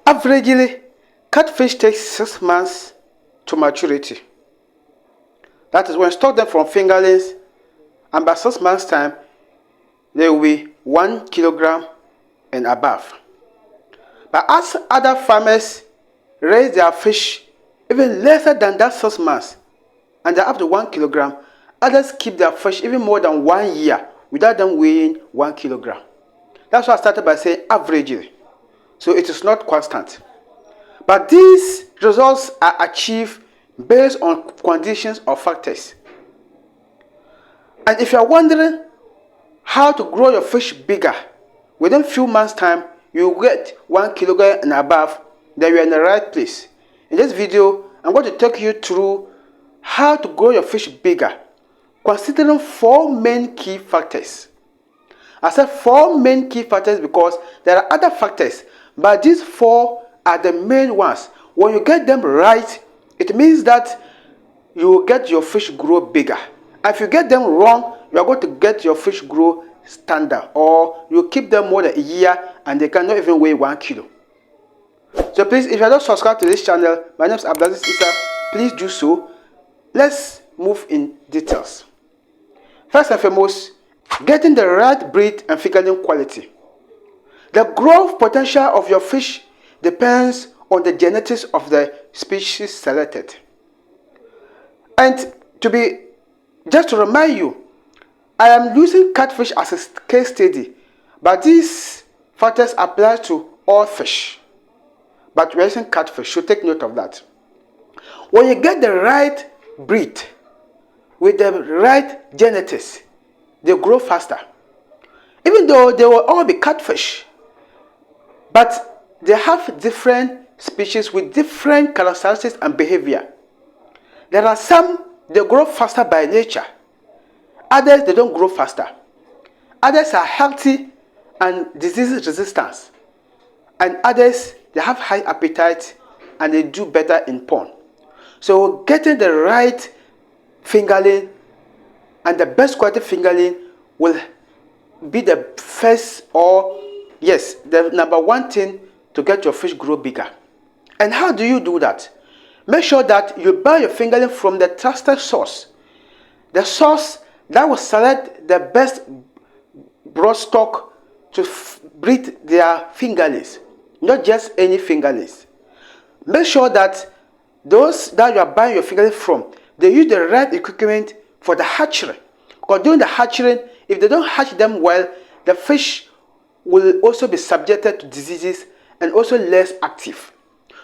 Averagely, catfish takes 6 months to maturity. That is when stock them from fingerlings, and by 6 months' time, they will be 1 kilogram and above. But as other farmers raise their fish even lesser than that 6 months, and they're up to 1 kilogram, others keep their fish even more than 1 year without them weighing 1 kilogram. That's why I started by saying averagely. So it is not constant. But these results are achieved based on conditions or factors. And if you are wondering how to grow your fish bigger, within a few months' time, you will get 1 kilogram and above, then you are in the right place. In this video, I'm going to take you through how to grow your fish bigger, considering 4 main key factors. I said 4 main key factors because there are other factors, but these 4 are the main ones. When you get them right, it means that you will get your fish grow bigger. And if you get them wrong, you are going to get your fish grow standard, or you keep them more than a year and they cannot even weigh 1 kilo. So please, if you are not subscribed to this channel, my name is Abdulaziz Issa, please do so. Let's move in details. First and foremost, getting the right breed and fingerling quality. The growth potential of your fish depends on the genetics of the species selected. And just to remind you, I am using catfish as a case study, but these factors apply to all fish. But we're using catfish, so take note of that. When you get the right breed with the right genetics, they grow faster. Even though they will all be catfish, but they have different species with different characteristics and behavior. There are some, they grow faster by nature. Others, they don't grow faster. Others are healthy and disease resistance. And others, they have high appetite and they do better in pond. So getting the right fingerling and the best quality fingerling will be the first, or yes, the number 1 thing to get your fish grow bigger. And how do you do that? Make sure that you buy your fingerling from the trusted source. The source that will select the best broodstock to breed their fingerlings, not just any fingerlings. Make sure that those that you are buying your fingerling from, they use the right equipment for the hatchery. Because during the hatchery, if they don't hatch them well, the fish will also be subjected to diseases and also less active.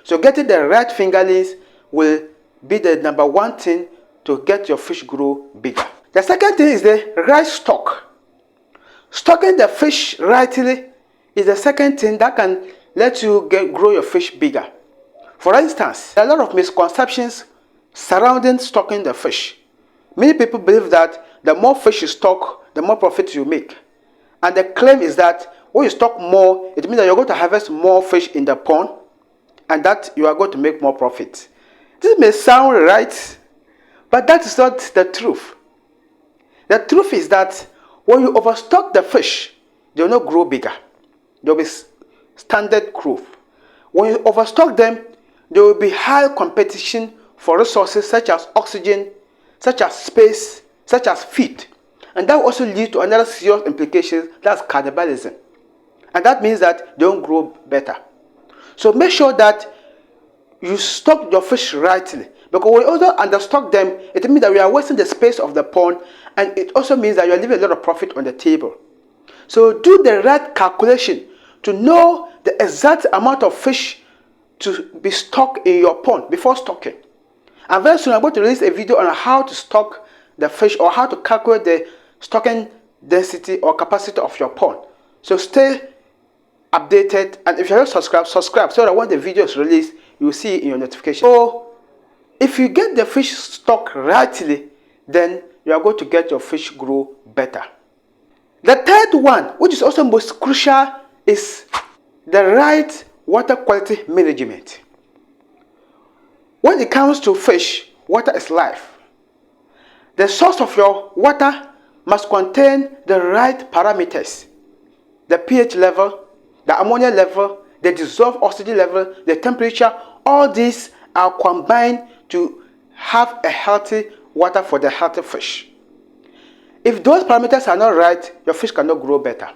So getting the right fingerlings will be the number 1 thing to get your fish grow bigger. The second thing is the right stock. Stocking the fish rightly is the second thing that can let you grow your fish bigger. For instance, there are a lot of misconceptions surrounding stocking the fish. Many people believe that the more fish you stock, the more profit you make. And the claim is that when you stock more, it means that you're going to harvest more fish in the pond and that you are going to make more profit. This may sound right, but that is not the truth. The truth is that when you overstock the fish, they will not grow bigger. There will be standard growth. When you overstock them, there will be high competition for resources such as oxygen, such as space, such as feed. And that will also lead to another serious implication, that's cannibalism. And that means that they don't grow better. So make sure that you stock your fish rightly. Because when you also understock them, it means that we are wasting the space of the pond, and it also means that you are leaving a lot of profit on the table. So do the right calculation to know the exact amount of fish to be stocked in your pond before stocking. And very soon I'm going to release a video on how to stock the fish, or how to calculate the stocking density or capacity of your pond. So stay updated, and if you haven't subscribed, subscribe so that when the video is released, you will see it in your notification. So if you get the fish stocked rightly, then you are going to get your fish grow better. The third one, which is also most crucial, is the right water quality management. When it comes to fish, water is life. The source of your water must contain the right parameters: the pH level, the ammonia level, the dissolved oxygen level, the temperature, all these are combined to have a healthy water for the healthy fish. If those parameters are not right, your fish cannot grow better.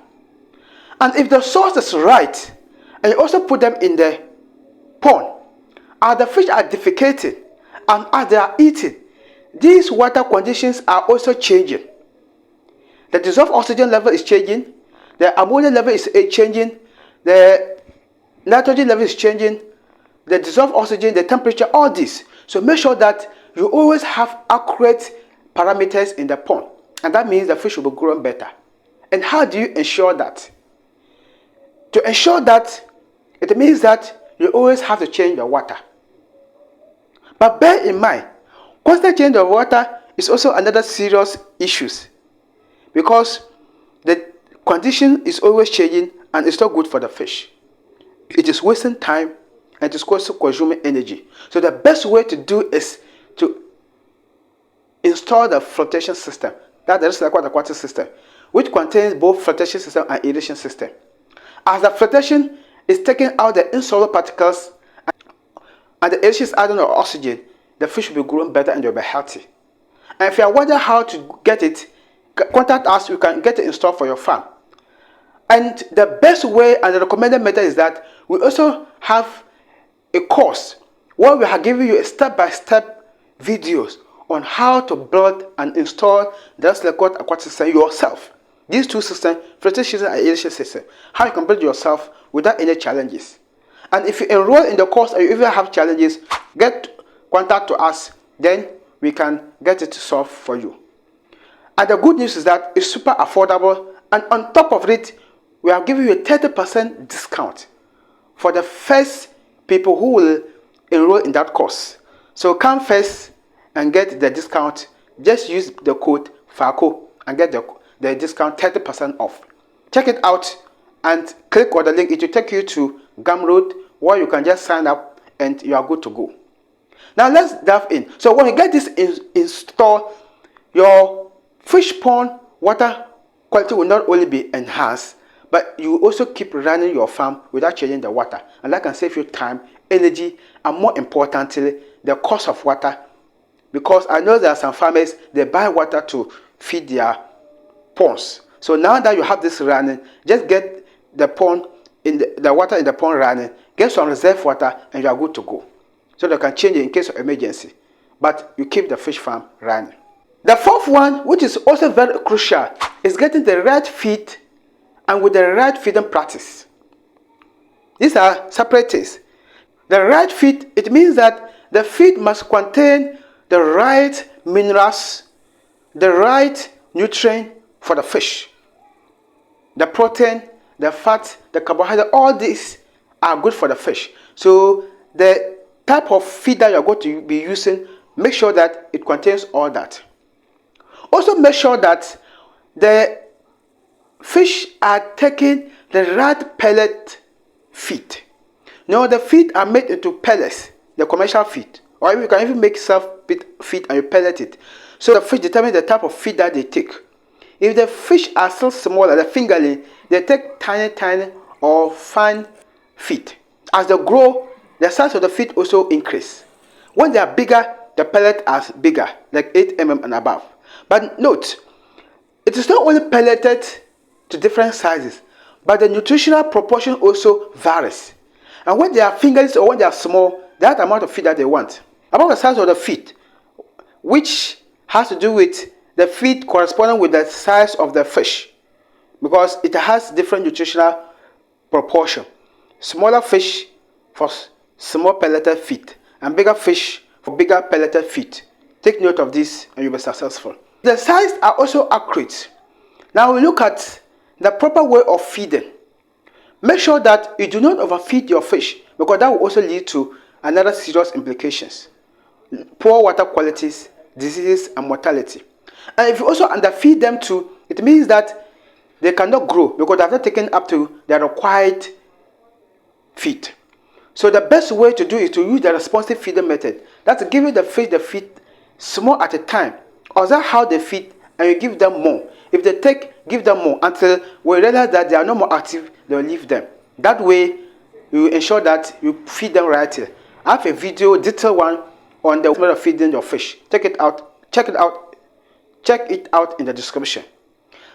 And if the source is right, and you also put them in the pond, as the fish are defecating and as they are eating, these water conditions are also changing. The dissolved oxygen level is changing, the ammonia level is changing, the nitrogen level is changing, the dissolved oxygen, the temperature, all this. So make sure that you always have accurate parameters in the pond, and that means the fish will be growing better. And how do you ensure that? To ensure that, it means that you always have to change the water. But bear in mind, constant change of water is also another serious issue, because the condition is always changing and it's not good for the fish. It is wasting time and it is also consuming energy. So the best way to do is to install the flotation system, that is the aquatic system, which contains both flotation system and aeration system. As the flotation is taking out the insoluble particles and the aeration is adding the oxygen, the fish will be growing better and they'll be healthy. And if you are wondering how to get it, contact us. You can get it installed for your farm. And the best way and the recommended method is that we also have a course where we are giving you a step-by-step videos on how to build and install the aquatic system yourself. These two systems, flotation system and aeration system, how you can build yourself without any challenges. And if you enroll in the course and you even have challenges, contact to us, then we can get it solved for you. And the good news is that it's super affordable, and on top of it, we are giving you a 30% discount for the first people who will enroll in that course. So come first and get the discount. Just use the code FACO and get the discount 30% off. Check it out and click on the link. It will take you to Gumroad, where you can just sign up and you are good to go. Now let's dive in. So when you get this installed, your fish pond water quality will not only be enhanced, but you also keep running your farm without changing the water. And that can save you time, energy, and more importantly, the cost of water. Because I know there are some farmers, they buy water to feed their ponds. So now that you have this running, just get the pond the water in the pond running, get some reserve water, and you are good to go. So they can change it in case of emergency. But you keep the fish farm running. The fourth one, which is also very crucial, is getting the right feed and with the right feeding practice. These are separate things. The right feed, it means that the feed must contain the right minerals, the right nutrient for the fish. The protein, the fat, the carbohydrate, all these are good for the fish. So the type of feed that you're going to be using, make sure that it contains all that. Also make sure that the fish are taking the right pellet feed. Now the feed are made into pellets, the commercial feed, or you can even make self-feed and you pellet it. So the fish determine the type of feed that they take. If the fish are still smaller, the fingerling, they take tiny or fine feed. As they grow, the size of the feed also increase. When they are bigger, the pellet are bigger, like 8 mm and above. But note, it is not only pelleted to different sizes, but the nutritional proportion also varies. And when they are fingerlings or when they are small, that amount of feed that they want. About the size of the feed, which has to do with the feed corresponding with the size of the fish, because it has different nutritional proportion. Smaller fish for small pelleted feed, and bigger fish for bigger pelleted feed. Take note of this and you'll be successful. The size are also accurate. Now we look at the proper way of feeding. Make sure that you do not overfeed your fish, because that will also lead to another serious implications. Poor water qualities, diseases, and mortality. And if you also underfeed them too, it means that they cannot grow because they have not taken up to their required feed. So the best way to do is to use the responsive feeding method. That's giving the fish the feed small at a time. Observe how they feed and you give them more. If they take, give them more until we realize that they are no more active, they'll leave them. That way, you ensure that you feed them right. I have a video, detailed one, on the method of feeding your fish. Check it out. Check it out in the description.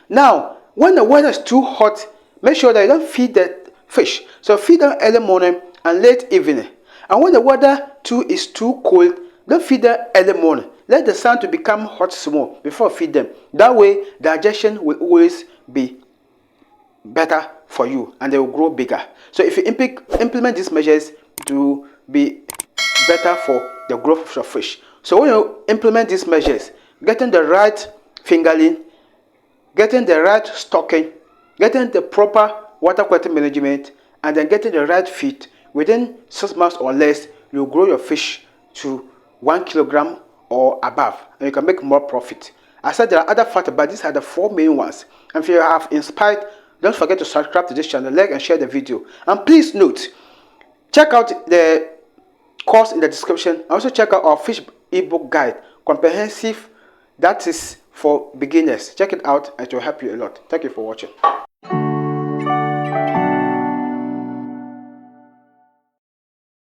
Now, when the weather is too hot, make sure that you don't feed the fish. So feed them early morning and late evening. And when the weather too is too cold, don't feed them early morning. Let the sun to become hot small before feed them. That way, digestion will always be better for you and they will grow bigger. So if you implement these measures, it will be better for the growth of your fish. So when you implement these measures, getting the right fingerling, getting the right stocking, getting the proper water quality management, and then getting the right feed, within 6 months or less, you'll grow your fish to 1 kilogram or above, and you can make more profit. I said there are other factors, but these are the 4 main ones. And if you have inspired, don't forget to subscribe to this channel, like and share the video. And please note, check out the course in the description. Also check out our fish ebook guide, comprehensive, that is for beginners. Check it out, it will help you a lot. Thank you for watching.